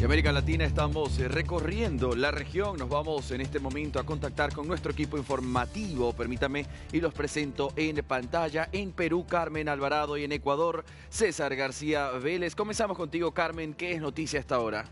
De América Latina estamos recorriendo la región. Nos vamos en este momento a contactar con nuestro equipo informativo. Permítame y los presento en pantalla. En Perú, Carmen Alvarado, y en Ecuador, César García Vélez. Comenzamos contigo, Carmen. ¿Qué es noticia hasta ahora?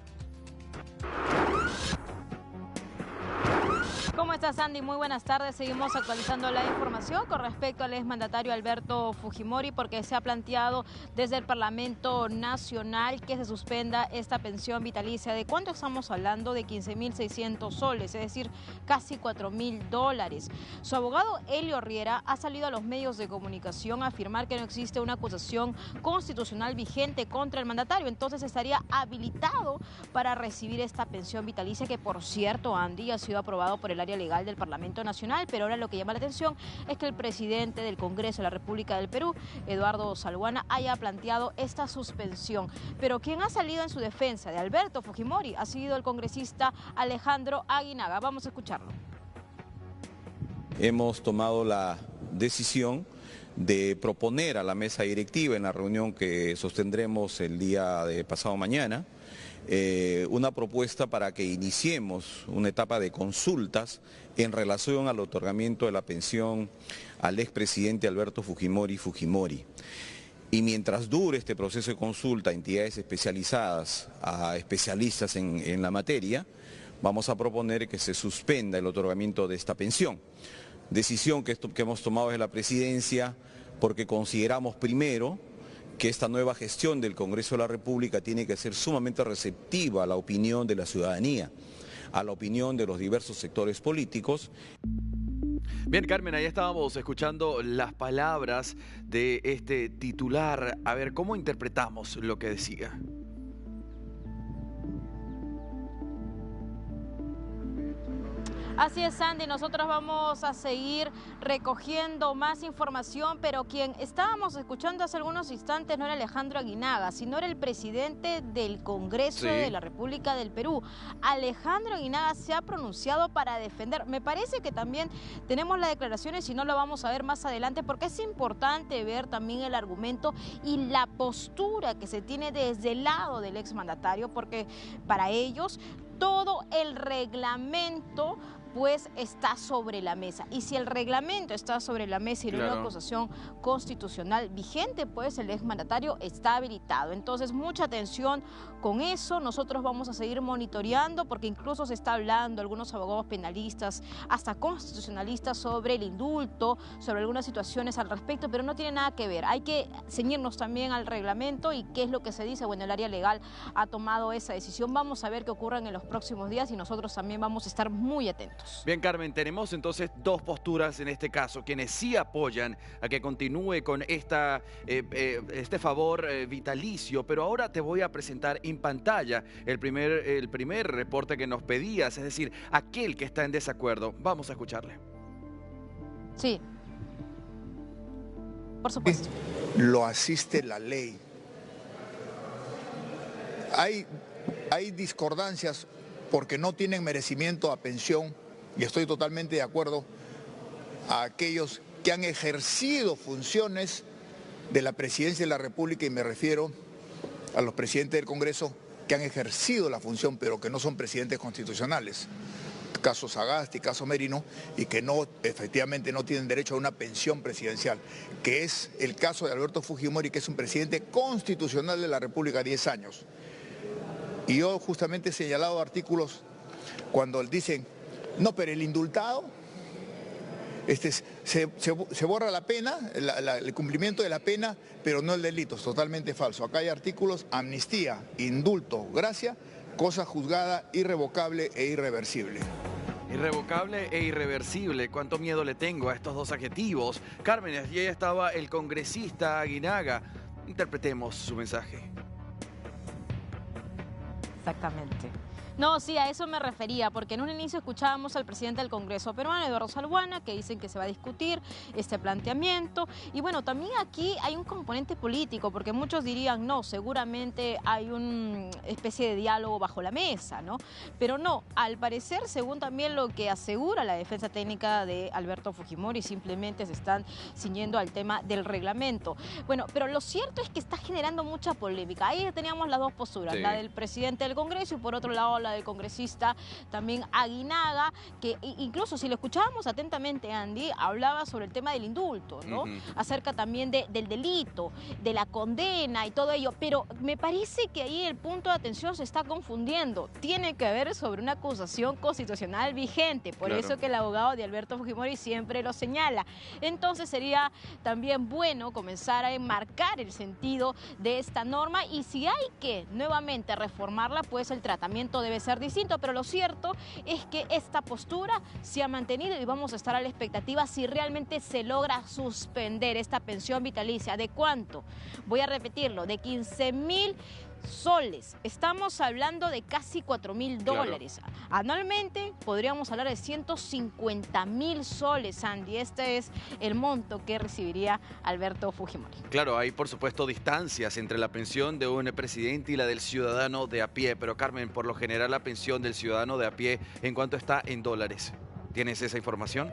¿Cómo estás, Andy? Muy buenas tardes. Seguimos actualizando la información con respecto al exmandatario Alberto Fujimori, porque se ha planteado desde el Parlamento Nacional que se suspenda esta pensión vitalicia. ¿De cuánto estamos hablando? De 15.600 soles, es decir, casi $4.000. Su abogado, Helio Riera, ha salido a los medios de comunicación a afirmar que no existe una acusación constitucional vigente contra el mandatario. Entonces estaría habilitado para recibir esta pensión vitalicia, que por cierto, Andy, ha sido aprobado por el área legal del Parlamento Nacional. Pero ahora lo que llama la atención es que el presidente del Congreso de la República del Perú, Eduardo Salguana, haya planteado esta suspensión. Pero quien ha salido en su defensa de Alberto Fujimori ha sido el congresista Alejandro Aguinaga. Vamos a escucharlo. Hemos tomado la decisión de proponer a la mesa directiva en la reunión que sostendremos el día de pasado mañana una propuesta para que iniciemos una etapa de consultas en relación al otorgamiento de la pensión al expresidente Alberto Fujimori. Y mientras dure este proceso de consulta a entidades especializadas, a especialistas en la materia, vamos a proponer que se suspenda el otorgamiento de esta pensión. Decisión que hemos tomado desde la presidencia porque consideramos primero que esta nueva gestión del Congreso de la República tiene que ser sumamente receptiva a la opinión de la ciudadanía, a la opinión de los diversos sectores políticos. Bien, Carmen, ahí estábamos escuchando las palabras de este titular. A ver, ¿cómo interpretamos lo que decía? Así es, Sandy, nosotros vamos a seguir recogiendo más información, pero quien estábamos escuchando hace algunos instantes no era Alejandro Aguinaga, sino era el presidente del Congreso de la República del Perú. Alejandro Aguinaga se ha pronunciado para defender. Me parece que también tenemos las declaraciones, y no lo vamos a ver más adelante, porque es importante ver también el argumento y la postura que se tiene desde el lado del exmandatario, porque para ellos todo el reglamento pues está sobre la mesa. Y si el reglamento está sobre la mesa y no hay una acusación constitucional vigente, pues el exmandatario está habilitado. Entonces, mucha atención con eso. Nosotros vamos a seguir monitoreando, porque incluso se está hablando, algunos abogados penalistas, hasta constitucionalistas, sobre el indulto, sobre algunas situaciones al respecto, pero no tiene nada que ver. Hay que ceñirnos también al reglamento y qué es lo que se dice. Bueno, el área legal ha tomado esa decisión. Vamos a ver qué ocurre en los próximos días y nosotros también vamos a estar muy atentos. Bien, Carmen, tenemos entonces dos posturas en este caso. Quienes sí apoyan a que continúe con este favor vitalicio, pero ahora te voy a presentar en pantalla el primer reporte que nos pedías, es decir, aquel que está en desacuerdo. Vamos a escucharle. Sí, por supuesto. Lo asiste la ley. Hay discordancias porque no tienen merecimiento a pensión, y estoy totalmente de acuerdo a aquellos que han ejercido funciones de la presidencia de la República, y me refiero a los presidentes del Congreso que han ejercido la función pero que no son presidentes constitucionales. Caso Sagasti, caso Merino, y que efectivamente no tienen derecho a una pensión presidencial, que es el caso de Alberto Fujimori, que es un presidente constitucional de la República, 10 años. Y yo justamente he señalado artículos cuando dicen, no, pero el indultado, se borra la pena, el cumplimiento de la pena, pero no el delito. Es totalmente falso. Acá hay artículos: amnistía, indulto, gracia, cosa juzgada, irrevocable e irreversible. Irrevocable e irreversible. Cuánto miedo le tengo a estos dos adjetivos. Carmen, allí estaba el congresista Aguinaga. Interpretemos su mensaje. Exactamente. No, sí, a eso me refería, porque en un inicio escuchábamos al presidente del Congreso peruano, Eduardo Salguana, que dicen que se va a discutir este planteamiento. Y bueno, también aquí hay un componente político, porque muchos dirían, no, seguramente hay una especie de diálogo bajo la mesa, ¿no? Pero no, al parecer, según también lo que asegura la defensa técnica de Alberto Fujimori, simplemente se están ciñendo al tema del reglamento. Bueno, pero lo cierto es que está generando mucha polémica. Ahí teníamos las dos posturas, la del presidente del Congreso, y por otro lado la del congresista también Aguinaga, que incluso si lo escuchábamos atentamente, Andy, hablaba sobre el tema del indulto, ¿no? Acerca también del delito, de la condena y todo ello, pero me parece que ahí el punto de atención se está confundiendo. Tiene que ver sobre una acusación constitucional vigente, por eso que el abogado de Alberto Fujimori siempre lo señala. Entonces sería también bueno comenzar a enmarcar el sentido de esta norma, y si hay que nuevamente reformarla, pues el tratamiento debe ser distinto, pero lo cierto es que esta postura se ha mantenido y vamos a estar a la expectativa si realmente se logra suspender esta pensión vitalicia. ¿De cuánto? Voy a repetirlo, de 15.000 soles. Estamos hablando de casi 4.000 dólares. Anualmente podríamos hablar de 150.000 soles, Andy. Este es el monto que recibiría Alberto Fujimori. Claro, hay por supuesto distancias entre la pensión de un presidente y la del ciudadano de a pie, pero Carmen, por lo general la pensión del ciudadano de a pie, ¿en cuánto está en dólares? ¿Tienes esa información?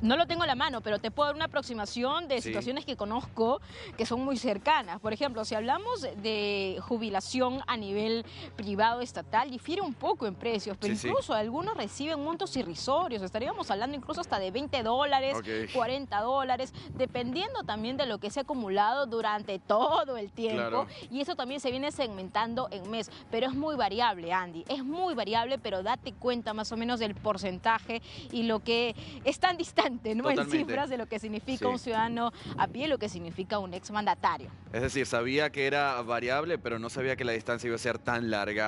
No lo tengo a la mano, pero te puedo dar una aproximación de situaciones que conozco que son muy cercanas. Por ejemplo, si hablamos de jubilación a nivel privado estatal, difiere un poco en precios, pero incluso algunos reciben montos irrisorios. Estaríamos hablando incluso hasta de 20 dólares, 40 dólares, dependiendo también de lo que se ha acumulado durante todo el tiempo. Y eso también se viene segmentando en mes. Pero es muy variable, Andy. Es muy variable, pero date cuenta más o menos del porcentaje y lo que es tan distante, ¿no? En cifras de lo que significa un ciudadano a pie, lo que significa un exmandatario. Es decir, sabía que era variable, pero no sabía que la distancia iba a ser tan larga.